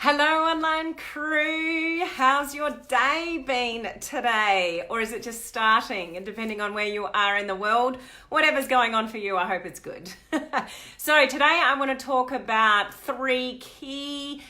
Hello online crew, how's your day been today? Or is it just starting? And depending on where you are in the world, whatever's going on for you, I hope it's good. So today I want to talk about three key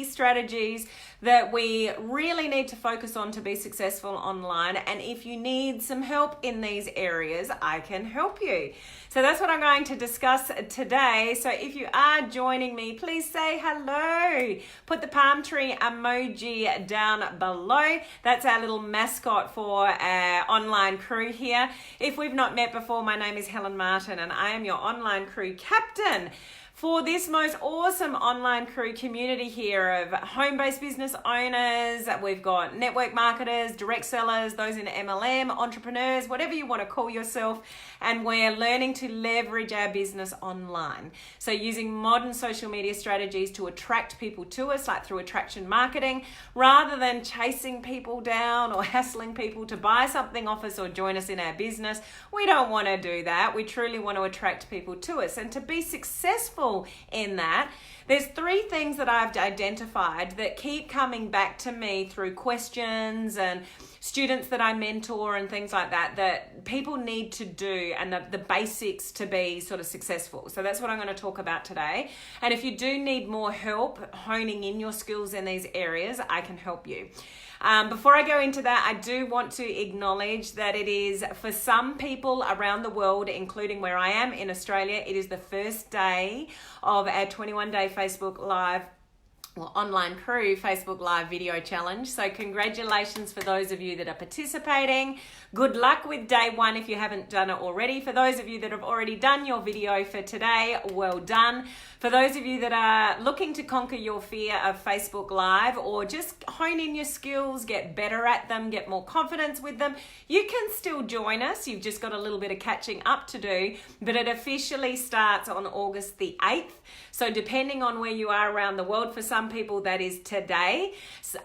strategies that we really need to focus on to be successful online. And if you need some help in these areas, I can help you. So that's what I'm going to discuss today. So if you are joining me, please say hello. Put the palm tree emoji down below. That's our little mascot for our online crew here. If we've not met before, my name is Helen Martin and I am your online crew captain for this most awesome online crew community here of home-based business owners. We've got network marketers, direct sellers, those in MLM, entrepreneurs, whatever you want to call yourself. And we're learning to leverage our business online. So using modern social media strategies to attract people to us, like through attraction marketing, rather than chasing people down or hassling people to buy something off us or join us in our business. We don't want to do that. We truly want to attract people to us. And to be successful in that, there's three things that I've identified that keep coming back to me through questions and students that I mentor and things like that, that people need to do and the basics to be sort of successful. So that's what I'm going to talk about today. And if you do need more help honing in your skills in these areas, I can help you. Before I go into that, I do want to acknowledge that it is, for some people around the world, including where I am in Australia, it is the first day of our 21-day Facebook Live online crew Facebook Live video challenge. So congratulations for those of you that are participating. Good luck with day one if you haven't done it already. For those of you that have already done your video for today, well done. For those of you that are looking to conquer your fear of Facebook Live or just hone in your skills, get better at them, get more confidence with them, you can still join us. You've just got a little bit of catching up to do, but it officially starts on August the 8th. So depending on where you are around the world, for some people that is today,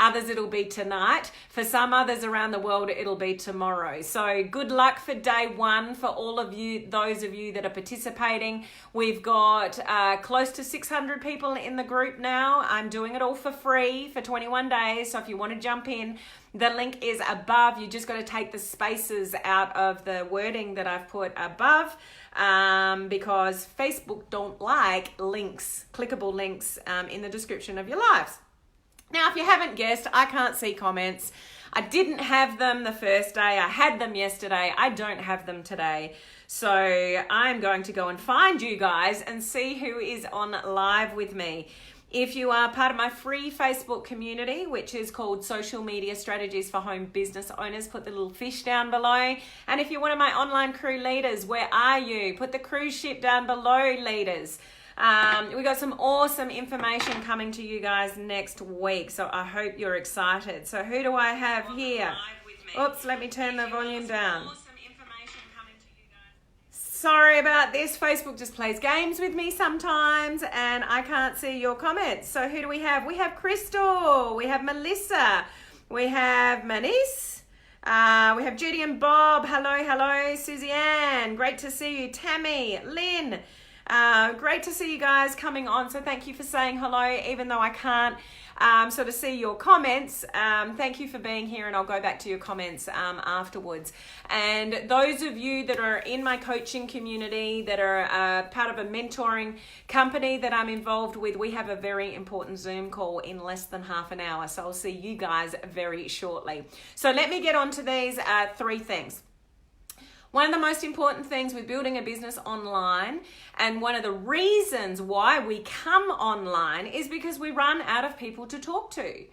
others it'll be tonight. For some others around the world, it'll be tomorrow. So good luck for day one for all of you, those of you that are participating. We've got close to 600 people in the group now. I'm doing it all for free for 21 days. So if you want to jump in, the link is above. You just got to take the spaces out of the wording that I've put above because Facebook don't like links, clickable links in the description of your lives. Now, if you haven't guessed, I can't see comments. I didn't have them the first day. I had them yesterday. I don't have them today. So I'm going to go and find you guys and see who is on live with me. If you are part of my free Facebook community, which is called Social Media Strategies for Home Business Owners, put the little fish down below. And if you're one of my online crew leaders, where are you? Put the cruise ship down below, leaders. We got some awesome information coming to you guys next week, so I hope you're excited. So who do I have here? Oops, let me turn the volume down. Sorry about this. Facebook just plays games with me sometimes and I can't see your comments. So who do we have? We have Crystal. We have Melissa. We have Manice. We have Judy and Bob. Hello. Susie Ann. Great to see you. Tammy. Lynn. Great to see you guys coming on. So thank you for saying hello, even though I can't sort of see your comments. Thank you for being here, and I'll go back to your comments afterwards. And those of you that are in my coaching community, that are part of a mentoring company that I'm involved with, we have a very important Zoom call in less than half an hour. So I'll see you guys very shortly. So let me get on to these three things. One of the most important things with building a business online, and one of the reasons why we come online, is because we run out of people to talk to.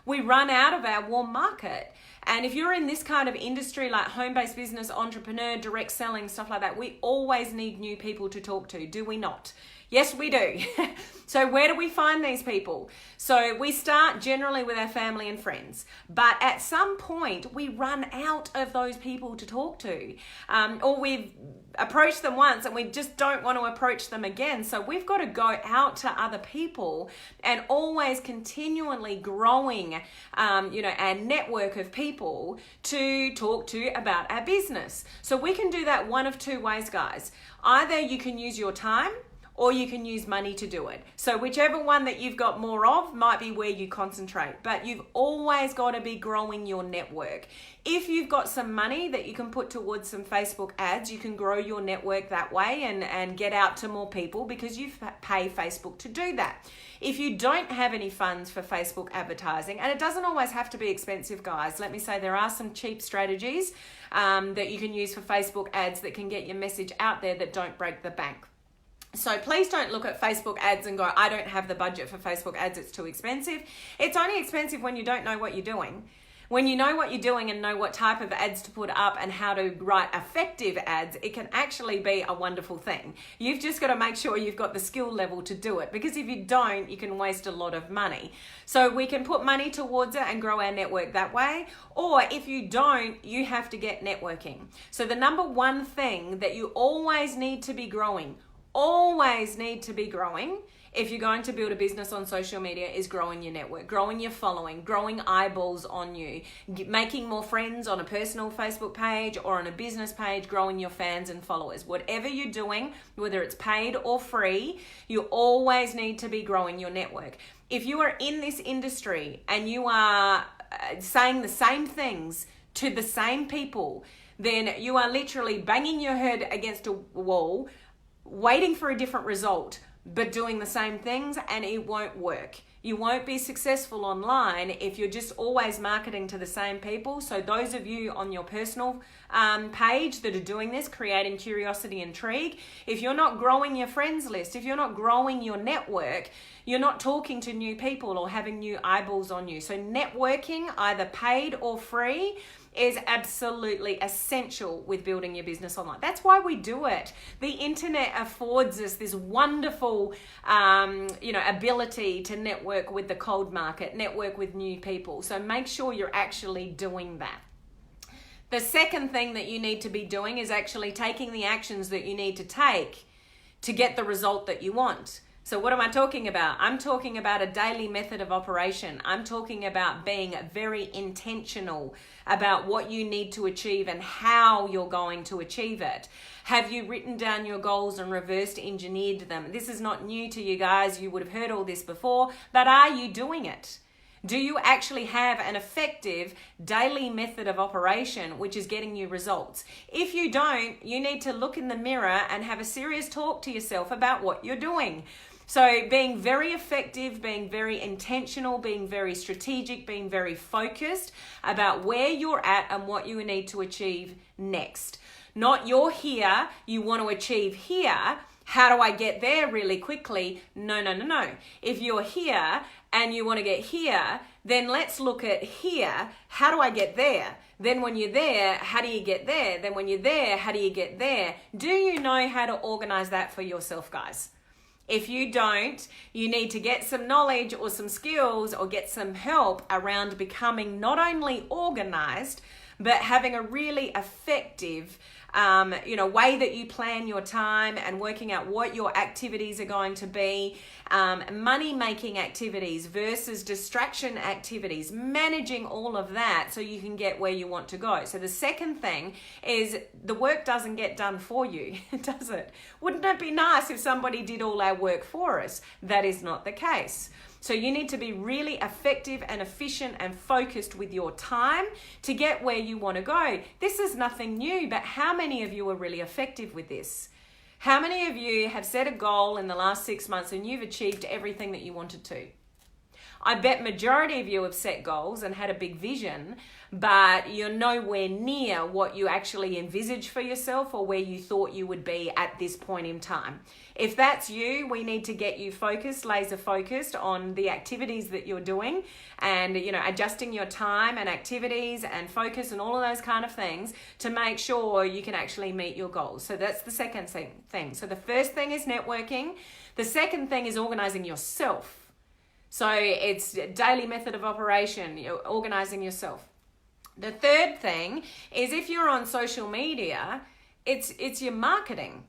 We run out of our warm market. And if you're in this kind of industry like home-based business, entrepreneur, direct selling, stuff like that, we always need new people to talk to, do we not? Yes, we do. So where do we find these people? So we start generally with our family and friends, but at some point we run out of those people to talk to, or we've approached them once and we just don't want to approach them again. So we've got to go out to other people and always continually growing, our network of people to talk to about our business. So we can do that one of two ways, guys. Either you can use your time, or you can use money to do it. So whichever one that you've got more of might be where you concentrate, but you've always got to be growing your network. If you've got some money that you can put towards some Facebook ads, you can grow your network that way and get out to more people because you pay Facebook to do that. If you don't have any funds for Facebook advertising, and it doesn't always have to be expensive, guys. Let me say there are some cheap strategies that you can use for Facebook ads that can get your message out there that don't break the bank. So please don't look at Facebook ads and go, I don't have the budget for Facebook ads, it's too expensive. It's only expensive when you don't know what you're doing. When you know what you're doing and know what type of ads to put up and how to write effective ads, it can actually be a wonderful thing. You've just got to make sure you've got the skill level to do it, because if you don't, you can waste a lot of money. So we can put money towards it and grow our network that way. Or if you don't, you have to get networking. So the number one thing that you always need to be growing, if you're going to build a business on social media, is growing your network, growing your following, growing eyeballs on you, making more friends on a personal Facebook page or on a business page, growing your fans and followers. Whatever you're doing, whether it's paid or free, you always need to be growing your network. If you are in this industry and you are saying the same things to the same people, then you are literally banging your head against a wall, waiting for a different result, but doing the same things, and it won't work. You won't be successful online if you're just always marketing to the same people. So those of you on your personal page that are doing this, creating curiosity, intrigue, if you're not growing your friends list, if you're not growing your network, you're not talking to new people or having new eyeballs on you. So networking, either paid or free, is absolutely essential with building your business online. That's why we do it. The internet affords us this wonderful, ability to network with the cold market, network with new people. So make sure you're actually doing that. The second thing that you need to be doing is actually taking the actions that you need to take to get the result that you want. So what am I talking about? I'm talking about a daily method of operation. I'm talking about being very intentional about what you need to achieve and how you're going to achieve it. Have you written down your goals and reverse engineered them? This is not new to you guys. You would have heard all this before, but are you doing it? Do you actually have an effective daily method of operation which is getting you results? If you don't, you need to look in the mirror and have a serious talk to yourself about what you're doing. So being very effective, being very intentional, being very strategic, being very focused about where you're at and what you need to achieve next. Not you're here, you want to achieve here. How do I get there really quickly? No. If you're here and you want to get here, then let's look at here. How do I get there? Then when you're there, how do you get there? Then when you're there, how do you get there? Do you know how to organize that for yourself, guys? If you don't, you need to get some knowledge or some skills or get some help around becoming not only organized, but having a really effective way that you plan your time and working out what your activities are going to be, money-making activities versus distraction activities, managing all of that so you can get where you want to go. So the second thing is the work doesn't get done for you, does it? Wouldn't it be nice if somebody did all our work for us? That is not the case. So you need to be really effective and efficient and focused with your time to get where you want to go. This is nothing new, but how many of you are really effective with this? How many of you have set a goal in the last 6 months and you've achieved everything that you wanted to? I bet majority of you have set goals and had a big vision, but you're nowhere near what you actually envisaged for yourself or where you thought you would be at this point in time. If that's you, we need to get you focused, laser focused on the activities that you're doing and, adjusting your time and activities and focus and all of those kind of things to make sure you can actually meet your goals. So that's the second thing. So the first thing is networking. The second thing is organizing yourself. So it's daily method of operation, you're organizing yourself. The third thing is if you're on social media, it's your marketing.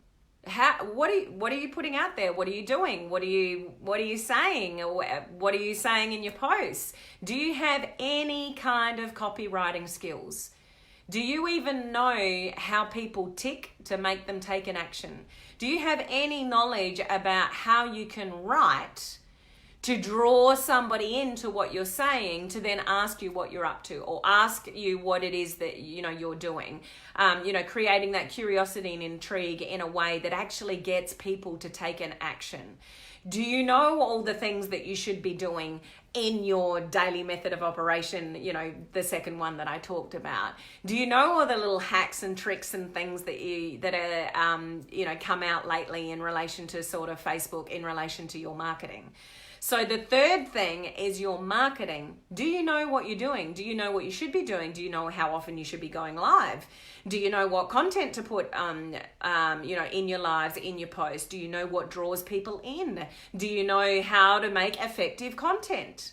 What are you putting out there? What are you doing? What are you saying? What are you saying in your posts? Do you have any kind of copywriting skills? Do you even know how people tick to make them take an action? Do you have any knowledge about how you can write to draw somebody into what you're saying, to then ask you what you're up to, or ask you what it is that you're doing? Creating that curiosity and intrigue in a way that actually gets people to take an action. Do you know all the things that you should be doing in your daily method of operation, the second one that I talked about? Do you know all the little hacks and tricks and things that are come out lately in relation to sort of Facebook, in relation to your marketing? So the third thing is your marketing. Do you know what you're doing? Do you know what you should be doing? Do you know how often you should be going live? Do you know what content to put in your lives, in your posts? Do you know what draws people in? Do you know how to make effective content?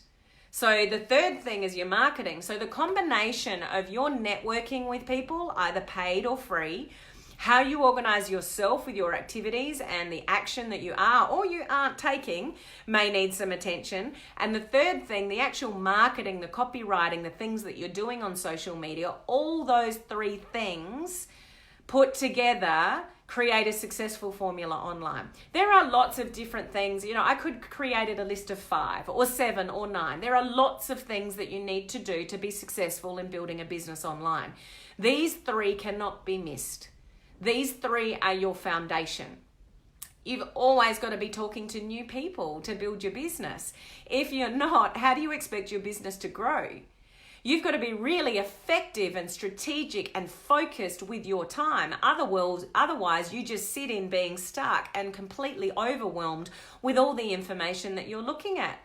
So the third thing is your marketing. So the combination of your networking with people, either paid or free, how you organize yourself with your activities and the action that you are or you aren't taking may need some attention. And the third thing, the actual marketing, the copywriting, the things that you're doing on social media, all those three things put together create a successful formula online. There are lots of different things. I could create a list of 5 or 7 or 9. There are lots of things that you need to do to be successful in building a business online. These 3 cannot be missed. These 3 are your foundation. You've always got to be talking to new people to build your business. If you're not, how do you expect your business to grow? You've got to be really effective and strategic and focused with your time. Otherwise, you just sit in being stuck and completely overwhelmed with all the information that you're looking at.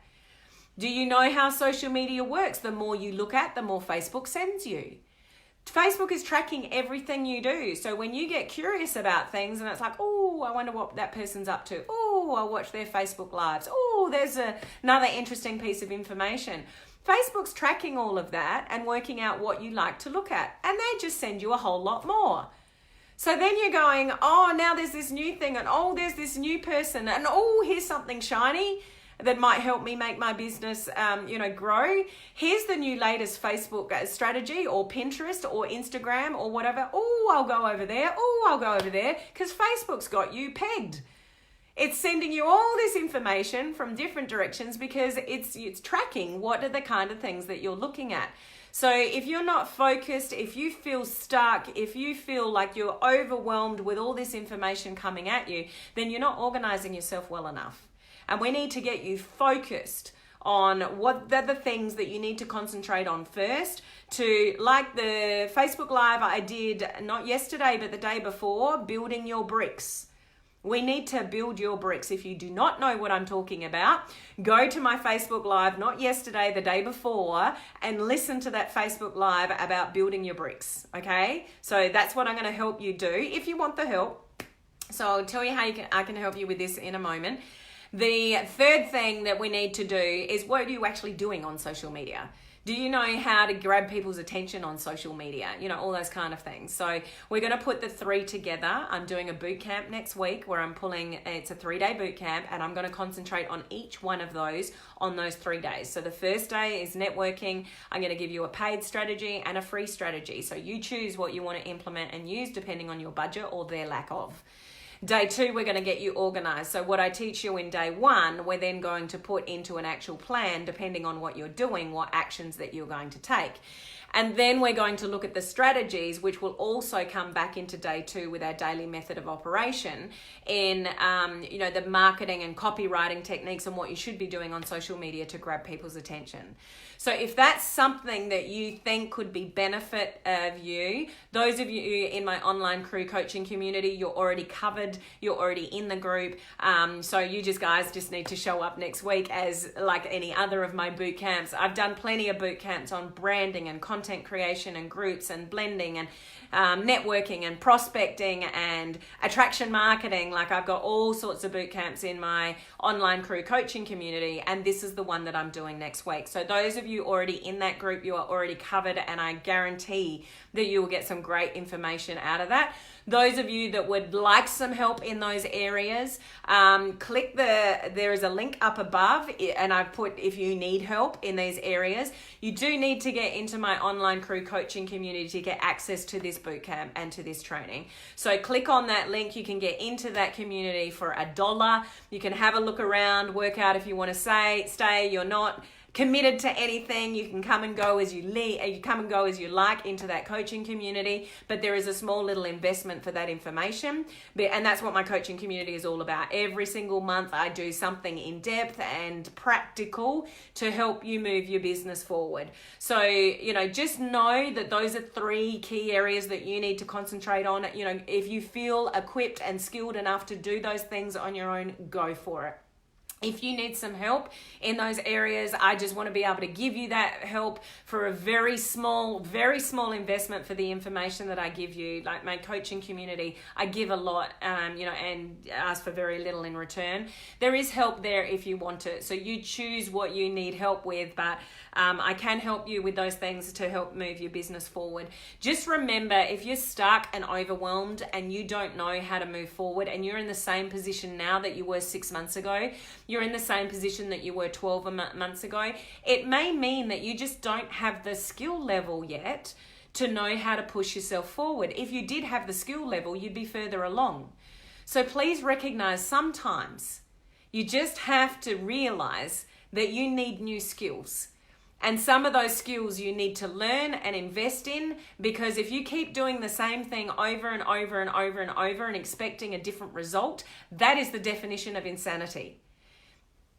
Do you know how social media works? The more you look at, the more Facebook sends you. Facebook is tracking everything you do. So when you get curious about things and it's like, oh, I wonder what that person's up to. Oh, I'll watch their Facebook lives. Oh, there's another interesting piece of information. Facebook's tracking all of that and working out what you like to look at. And they just send you a whole lot more. So then you're going, oh, now there's this new thing, and oh, there's this new person, and oh, here's something shiny that might help me make my business, grow. Here's the new latest Facebook strategy, or Pinterest or Instagram or whatever. Oh, I'll go over there. Oh, I'll go over there, because Facebook's got you pegged. It's sending you all this information from different directions because it's tracking what are the kind of things that you're looking at. So if you're not focused, if you feel stuck, if you feel like you're overwhelmed with all this information coming at you, then you're not organizing yourself well enough. And we need to get you focused on what are the things that you need to concentrate on first, to, like the Facebook Live I did, not yesterday, but the day before, building your bricks. We need to build your bricks. If you do not know what I'm talking about, go to my Facebook Live, not yesterday, the day before, and listen to that Facebook Live about building your bricks, okay? So that's what I'm going to help you do if you want the help. So I'll tell you how I can help you with this in a moment. The third thing that we need to do is, what are you actually doing on social media? Do you know how to grab people's attention on social media? All those kind of things. So we're going to put the 3 together. I'm doing a boot camp next week where it's a 3-day boot camp, and I'm going to concentrate on each one of those on those 3 days. So the first day is networking. I'm going to give you a paid strategy and a free strategy. So you choose what you want to implement and use depending on your budget or their lack of. Day 2, we're going to get you organized. So what I teach you in day 1, we're then going to put into an actual plan, depending on what you're doing, what actions that you're going to take. And then we're going to look at the strategies, which will also come back into day 2 with our daily method of operation in, the marketing and copywriting techniques and what you should be doing on social media to grab people's attention. So if that's something that you think could be benefit of you, those of you in my online crew coaching community, you're already covered, you're already in the group. So you guys just need to show up next week as like any other of my boot camps. I've done plenty of boot camps on branding and content creation and groups and blending and networking and prospecting and attraction marketing. Like, I've got all sorts of boot camps in my online crew coaching community, and this is the one that I'm doing next week. So those of you already in that group, you are already covered, and I guarantee that you will get some great information out of that. Those of you that would like some help help in those areas, there is a link up above, and I've put if you need help in these areas. You do need to get into my online crew coaching community to get access to this bootcamp and to this training. So click on that link. You can get into that community for $1. You can have a look around, work out if you want to stay, you're not committed to anything. You can come and go as you like into that coaching community, but there is a small little investment for that information. And that's what my coaching community is all about. Every single month I do something in depth and practical to help you move your business forward. So, just know that those are 3 key areas that you need to concentrate on. If you feel equipped and skilled enough to do those things on your own, go for it. If you need some help in those areas, I just want to be able to give you that help for a very small investment for the information that I give you. Like my coaching community, I give a lot, and ask for very little in return. There is help there if you want it. So you choose what you need help with, but I can help you with those things to help move your business forward. Just remember, if you're stuck and overwhelmed and you don't know how to move forward, and you're in the same position now that you were 6 months ago, you're in the same position that you were 12 months ago, it may mean that you just don't have the skill level yet to know how to push yourself forward. If you did have the skill level, you'd be further along. So please recognize sometimes you just have to realize that you need new skills. And some of those skills you need to learn and invest in, because if you keep doing the same thing over and over and over and over and expecting a different result, that is the definition of insanity.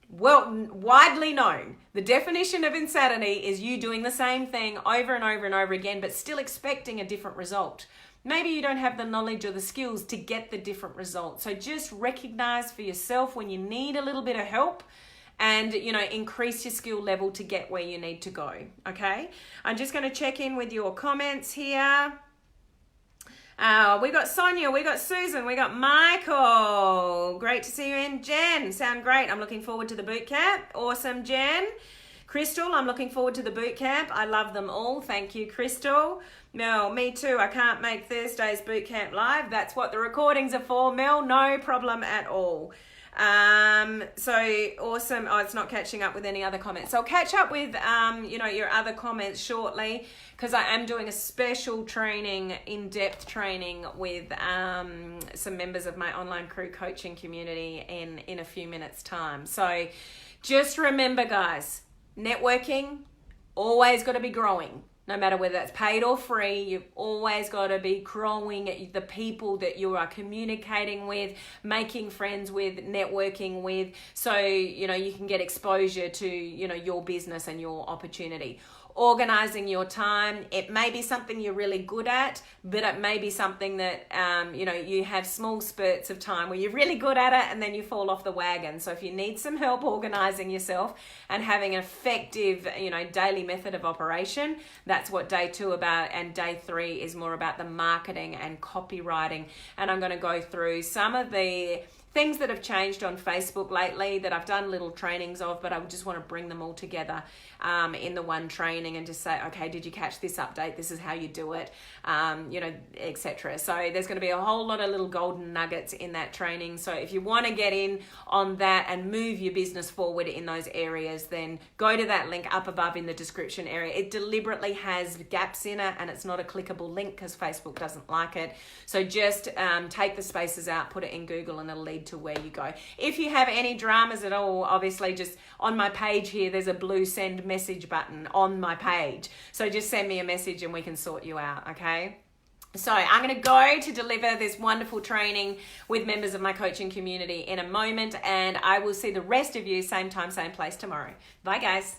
Well, widely known, the definition of insanity is you doing the same thing over and over and over again, but still expecting a different result. Maybe you don't have the knowledge or the skills to get the different result. So just recognize for yourself when you need a little bit of help, and increase your skill level to get where you need to go. Okay, I'm just going to check in with your comments here. We got Sonia, we got Susan, we got Michael. Great to see you in. Jen, sound great. I'm looking forward to the boot camp. Awesome, Jen. Crystal, I'm looking forward to the boot camp. I love them all. Thank you, Crystal. Mel, me too. I can't make Thursday's boot camp live. That's what the recordings are for, Mel. No problem at all. So awesome. Oh, it's not catching up with any other comments. So I'll catch up with, your other comments shortly, because I am doing a special training, in-depth training with, some members of my online crew coaching community in a few minutes time. So just remember, guys, networking, always got to be growing. No matter whether that's paid or free, you've always got to be growing the people that you are communicating with, making friends with, networking with, so, you can get exposure to, your business and your opportunity. Organizing your time. It may be something you're really good at, but it may be something that, you have small spurts of time where you're really good at it and then you fall off the wagon. So if you need some help organizing yourself and having an effective, daily method of operation, that's what day 2 about, and day 3 is more about the marketing and copywriting. And I'm going to go through some of the things that have changed on Facebook lately that I've done little trainings of, but I just want to bring them all together in the one training and just say, okay, did you catch this update? This is how you do it, etc. So there's going to be a whole lot of little golden nuggets in that training. So if you want to get in on that and move your business forward in those areas, then go to that link up above in the description area. It deliberately has gaps in it, and it's not a clickable link because Facebook doesn't like it. So just take the spaces out, put it in Google, and it'll lead to where you go. If you have any dramas at all, obviously just on my page here, there's a blue send message button on my page. So just send me a message and we can sort you out, okay? So I'm going to go to deliver this wonderful training with members of my coaching community in a moment, and I will see the rest of you same time, same place tomorrow. Bye, guys.